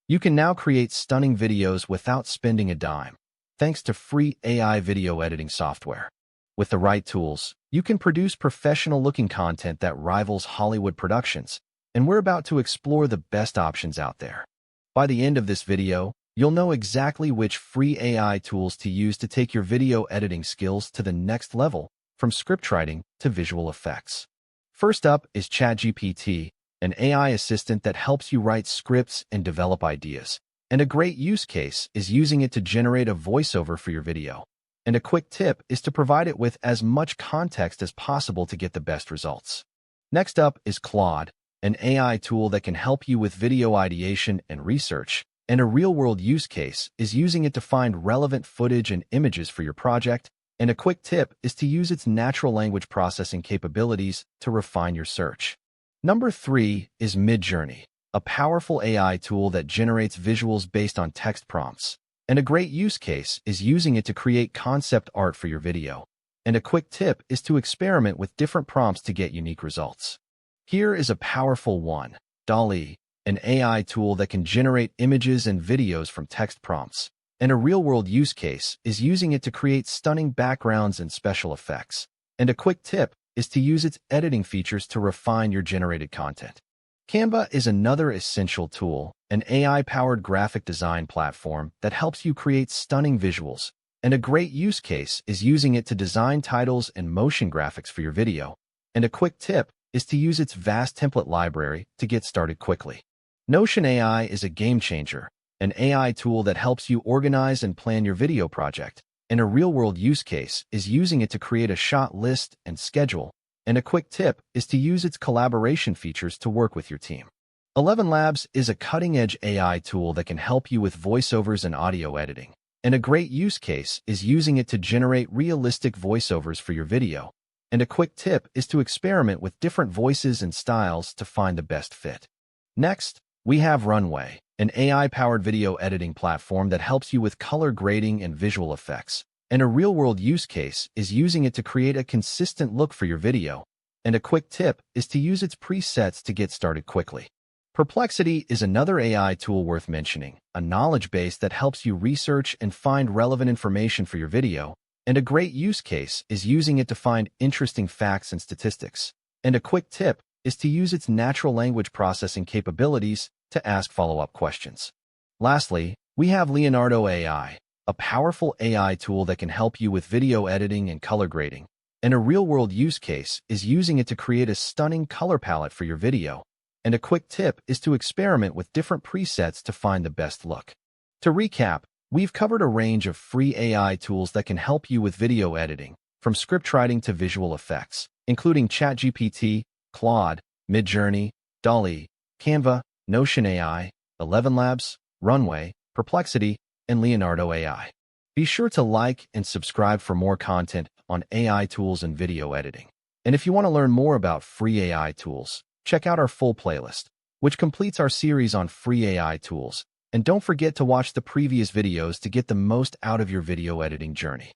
You can now create stunning videos without spending a dime, thanks to free AI video editing software. With the right tools, you can produce professional-looking content that rivals Hollywood productions, and we're about to explore the best options out there. By the end of this video, you'll know exactly which free AI tools to use to take your video editing skills to the next level, from scriptwriting to visual effects. First up is ChatGPT, an AI assistant that helps you write scripts and develop ideas. And a great use case is using it to generate a voiceover for your video. And a quick tip is to provide it with as much context as possible to get the best results. Next up is Claude, an AI tool that can help you with video ideation and research. And a real-world use case is using it to find relevant footage and images for your project. And a quick tip is to use its natural language processing capabilities to refine your search. Number 3 is Midjourney, a powerful AI tool that generates visuals based on text prompts. And a great use case is using it to create concept art for your video. And a quick tip is to experiment with different prompts to get unique results. Here is a powerful one, DALL-E, an AI tool that can generate images and videos from text prompts. And a real-world use case is using it to create stunning backgrounds and special effects. And a quick tip is to use its editing features to refine your generated content. Canva is another essential tool, an AI-powered graphic design platform that helps you create stunning visuals. And a great use case is using it to design titles and motion graphics for your video. And a quick tip is to use its vast template library to get started quickly. Notion AI is a game-changer, an AI tool that helps you organize and plan your video project. And a real-world use case is using it to create a shot list and schedule. And a quick tip is to use its collaboration features to work with your team. ElevenLabs is a cutting-edge AI tool that can help you with voiceovers and audio editing. And a great use case is using it to generate realistic voiceovers for your video. And a quick tip is to experiment with different voices and styles to find the best fit. Next, we have Runway, an AI-powered video editing platform that helps you with color grading and visual effects. And a real-world use case is using it to create a consistent look for your video. And a quick tip is to use its presets to get started quickly. Perplexity is another AI tool worth mentioning, a knowledge base that helps you research and find relevant information for your video. And a great use case is using it to find interesting facts and statistics. And a quick tip is to use its natural language processing capabilities to ask follow-up questions. Lastly, we have Leonardo AI, a powerful AI tool that can help you with video editing and color grading. And a real-world use case is using it to create a stunning color palette for your video. And a quick tip is to experiment with different presets to find the best look. To recap, we've covered a range of free AI tools that can help you with video editing, from scriptwriting to visual effects, including ChatGPT, Claude, Midjourney, DALL-E, Canva, Notion AI, ElevenLabs, Runway, Perplexity, and Leonardo AI. Be sure to like and subscribe for more content on AI tools and video editing. And if you want to learn more about free AI tools, check out our full playlist, which completes our series on free AI tools. And don't forget to watch the previous videos to get the most out of your video editing journey.